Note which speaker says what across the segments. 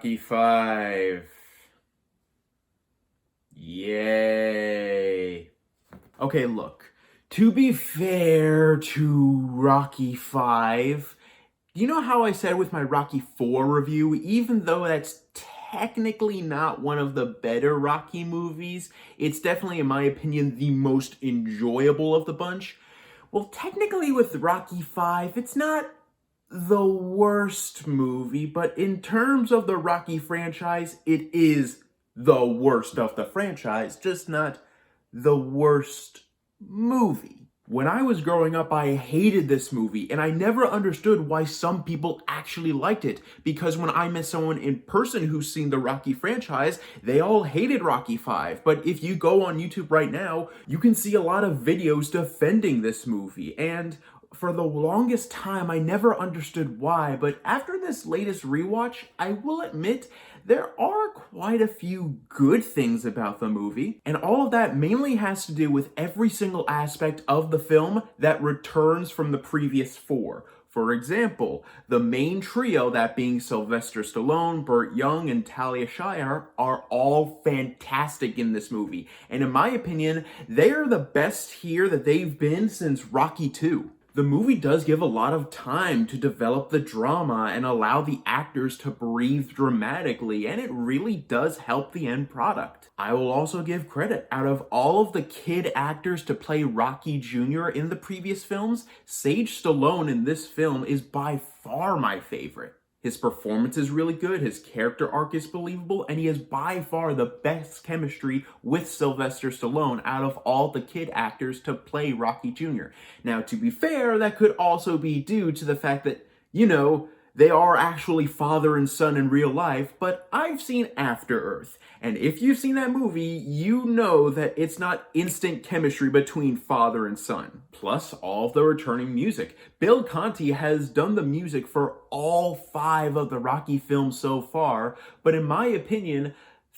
Speaker 1: Rocky 5. Yay. Okay, look. To be fair to Rocky 5, you know how I said with my Rocky 4 review, even though that's technically not one of the better Rocky movies, it's definitely, in my opinion, the most enjoyable of the bunch? Well, technically with Rocky 5, it's not the worst movie, but in terms of the Rocky franchise, it is the worst of the franchise, just not the worst movie. When I was growing up, I hated this movie, and I never understood why some people actually liked it, because when I met someone in person who's seen the Rocky franchise, they all hated Rocky 5. But if you go on YouTube right now, you can see a lot of videos defending this movie, and for the longest time, I never understood why, but after this latest rewatch, I will admit there are quite a few good things about the movie, and all of that mainly has to do with every single aspect of the film that returns from the previous four. For example, the main trio, that being Sylvester Stallone, Burt Young, and Talia Shire, are all fantastic in this movie, and in my opinion, they are the best here that they've been since Rocky 2. The movie does give a lot of time to develop the drama and allow the actors to breathe dramatically, and it really does help the end product. I will also give credit. Out of all of the kid actors to play Rocky Jr. in the previous films, Sage Stallone in this film is by far my favorite. His performance is really good, his character arc is believable, and he has by far the best chemistry with Sylvester Stallone out of all the kid actors to play Rocky Jr. Now, to be fair, that could also be due to the fact that, they are actually father and son in real life, but I've seen After Earth, and if you've seen that movie, you know that it's not instant chemistry between father and son. Plus, all of the returning music. Bill Conti has done the music for all 5 of the Rocky films so far, but in my opinion,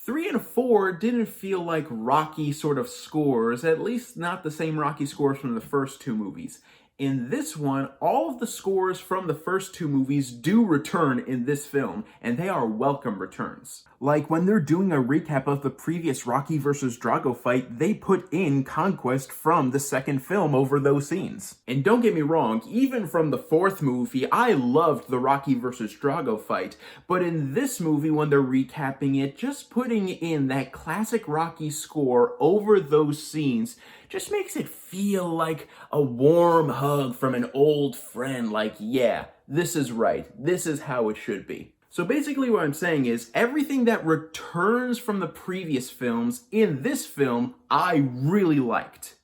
Speaker 1: 3 and 4 didn't feel like Rocky sort of scores, at least not the same Rocky scores from the first 2 movies. In this one, all of the scores from the first 2 movies do return in this film, and they are welcome returns. Like when they're doing a recap of the previous Rocky vs. Drago fight, they put in Conquest from the second film over those scenes. And don't get me wrong, even from the 4th movie, I loved the Rocky vs. Drago fight, but in this movie, when they're recapping it, just putting in that classic Rocky score over those scenes just makes it feel like a warm hug from an old friend, like, yeah, this is right, this is how it should be. So basically what I'm saying is, everything that returns from the previous films in this film, I really liked.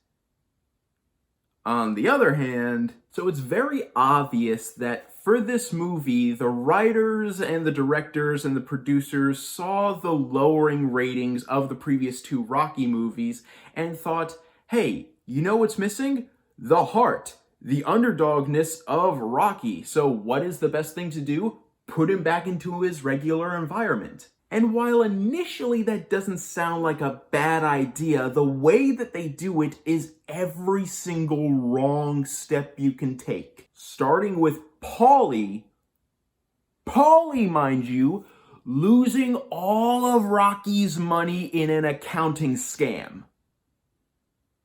Speaker 1: On the other hand, so it's very obvious that for this movie, the writers and the directors and the producers saw the lowering ratings of the previous 2 Rocky movies and thought, hey, you know what's missing? The heart, the underdogness of Rocky. So what is the best thing to do? Put him back into his regular environment. And while initially that doesn't sound like a bad idea, the way that they do it is every single wrong step you can take. Starting with Paulie, mind you, losing all of Rocky's money in an accounting scam.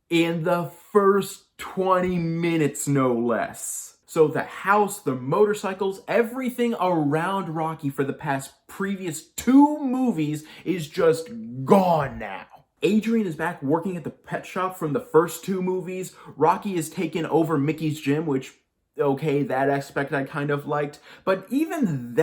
Speaker 1: In the first 20 minutes, no less. So the house, the motorcycles, everything around Rocky for the previous 2 movies is just gone now. Adrian is back working at the pet shop from the first 2 movies. Rocky has taken over Mickey's gym, which, okay, that aspect I kind of liked. But even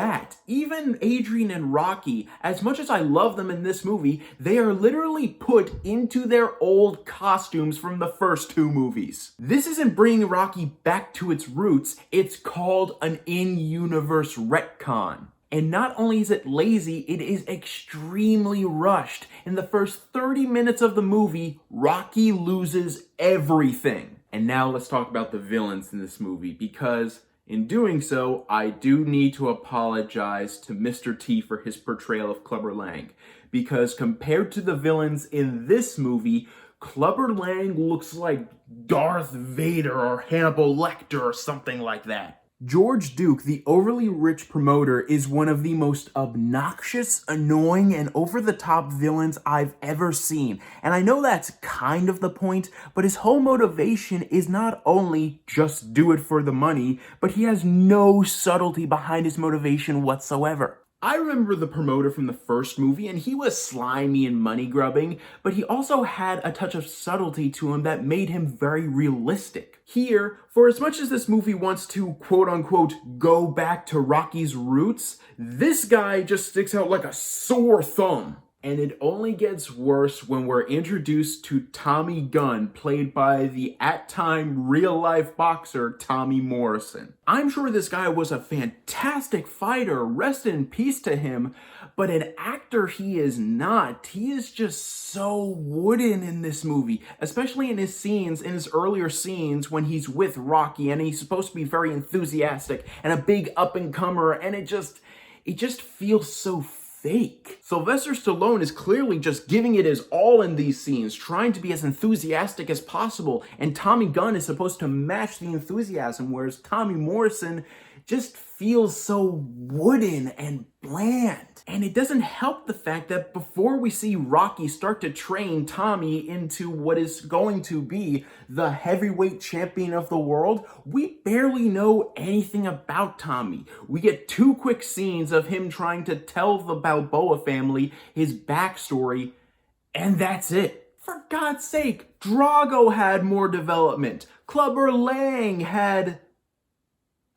Speaker 1: Adrian and Rocky, as much as I love them in this movie, they are literally put into their old costumes from the first 2 movies. This isn't bringing Rocky back to its roots, it's called an in-universe retcon. And not only is it lazy, it is extremely rushed. In the first 30 minutes of the movie, Rocky loses everything. And now let's talk about the villains in this movie, because in doing so, I do need to apologize to Mr. T for his portrayal of Clubber Lang. Because compared to the villains in this movie, Clubber Lang looks like Darth Vader or Hannibal Lecter or something like that. George Duke, the overly rich promoter, is one of the most obnoxious, annoying, and over-the-top villains I've ever seen. And I know that's kind of the point, but his whole motivation is not only just do it for the money, but he has no subtlety behind his motivation whatsoever. I remember the promoter from the first movie, and he was slimy and money-grubbing, but he also had a touch of subtlety to him that made him very realistic. Here, for as much as this movie wants to quote-unquote go back to Rocky's roots, this guy just sticks out like a sore thumb. And it only gets worse when we're introduced to Tommy Gunn, played by the at-time real-life boxer Tommy Morrison. I'm sure this guy was a fantastic fighter, rest in peace to him, but an actor he is not. He is just so wooden in this movie, especially in his earlier scenes when he's with Rocky and he's supposed to be very enthusiastic and a big up-and-comer, and it just feels so fake. Sylvester Stallone is clearly just giving it his all in these scenes, trying to be as enthusiastic as possible, and Tommy Gunn is supposed to match the enthusiasm, whereas Tommy Morrison just feels so wooden and bland. And it doesn't help the fact that before we see Rocky start to train Tommy into what is going to be the heavyweight champion of the world, we barely know anything about Tommy. We get 2 quick scenes of him trying to tell the Balboa family his backstory, and that's it. For God's sake, Drago had more development. Clubber Lang had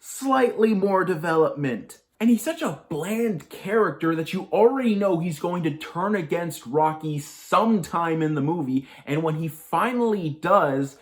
Speaker 1: slightly more development. And he's such a bland character that you already know he's going to turn against Rocky sometime in the movie, and when he finally does,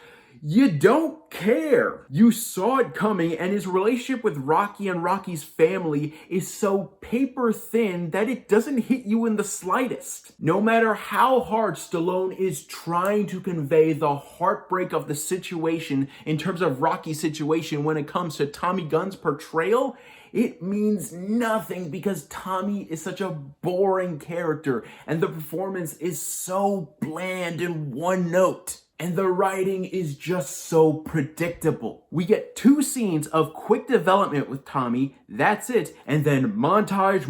Speaker 1: you don't care. You saw it coming, and his relationship with Rocky and Rocky's family is so paper thin that it doesn't hit you in the slightest. No matter how hard Stallone is trying to convey the heartbreak of the situation in terms of Rocky's situation when it comes to Tommy Gunn's portrayal, it means nothing because Tommy is such a boring character and the performance is so bland and one note. And the writing is just so predictable. We get 2 scenes of quick development with Tommy, that's it, and then montage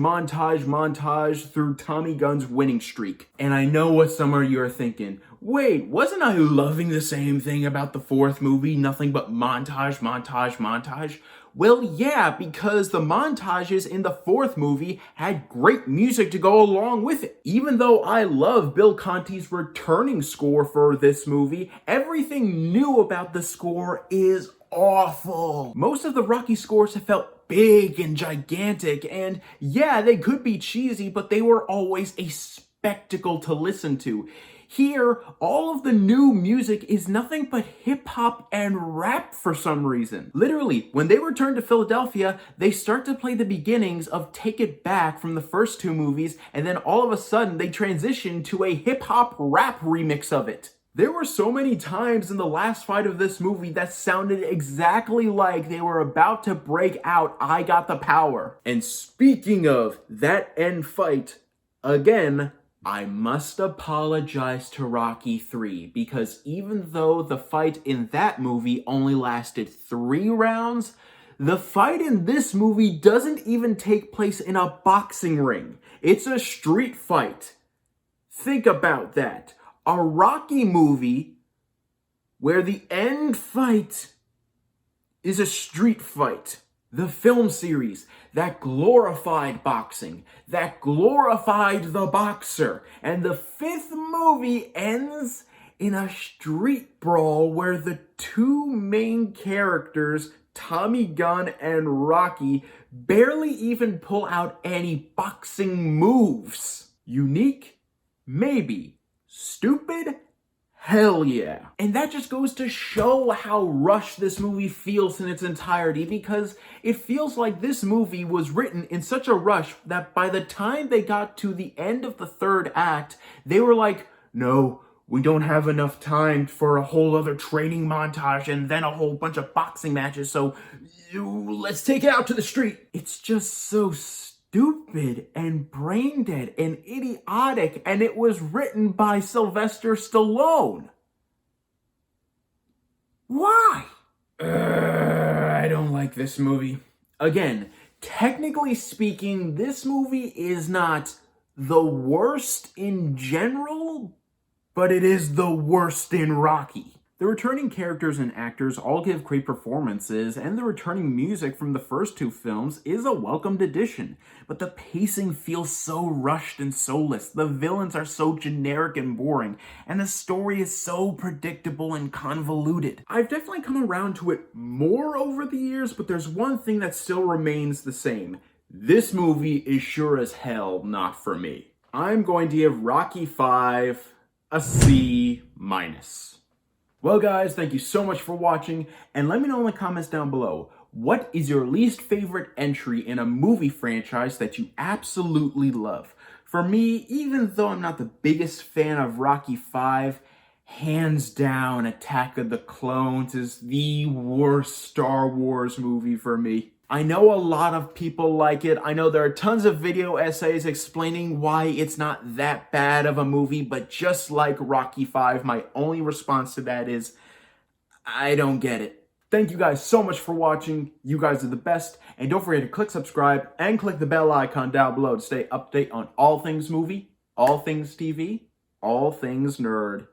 Speaker 1: through Tommy Gunn's winning streak. And I know what some of you are thinking. Wait, wasn't I loving the same thing about the 4th movie? Nothing but montage? Well, yeah, because the montages in the 4th movie had great music to go along with it. Even though I love Bill Conti's returning score for this movie, everything new about the score is awful. Most of the Rocky scores have felt big and gigantic, and yeah, they could be cheesy, but they were always a spectacle to listen to. Here, all of the new music is nothing but hip-hop and rap for some reason. Literally, when they return to Philadelphia, they start to play the beginnings of Take It Back from the first 2 movies, and then all of a sudden they transition to a hip-hop rap remix of it. There were so many times in the last fight of this movie that sounded exactly like they were about to break out I Got the Power. And speaking of that end fight, again, I must apologize to Rocky 3 because even though the fight in that movie only lasted 3 rounds, the fight in this movie doesn't even take place in a boxing ring. It's a street fight. Think about that. A Rocky movie where the end fight is a street fight. The film series that glorified boxing, that glorified the boxer, and the 5th movie ends in a street brawl where the 2 main characters, Tommy Gunn and Rocky, barely even pull out any boxing moves. Unique? Maybe. Stupid? Hell yeah. And that just goes to show how rushed this movie feels in its entirety, because it feels like this movie was written in such a rush that by the time they got to the end of the 3rd act, they were like, no, we don't have enough time for a whole other training montage and then a whole bunch of boxing matches, so let's take it out to the street. It's just so stupid and brain dead and idiotic, and it was written by Sylvester Stallone. Why? I don't like this movie. Again, technically speaking, this movie is not the worst in general, but it is the worst in Rocky. The returning characters and actors all give great performances, and the returning music from the first two films is a welcomed addition. But the pacing feels so rushed and soulless, the villains are so generic and boring, and the story is so predictable and convoluted. I've definitely come around to it more over the years, but there's one thing that still remains the same. This movie is sure as hell not for me. I'm going to give Rocky V a C-. Well guys, thank you so much for watching, and let me know in the comments down below, what is your least favorite entry in a movie franchise that you absolutely love? For me, even though I'm not the biggest fan of Rocky V, hands down, Attack of the Clones is the worst Star Wars movie for me. I know a lot of people like it. I know there are tons of video essays explaining why it's not that bad of a movie, but just like Rocky V, my only response to that is, I don't get it. Thank you guys so much for watching. You guys are the best. And don't forget to click subscribe and click the bell icon down below to stay updated on all things movie, all things TV, all things nerd.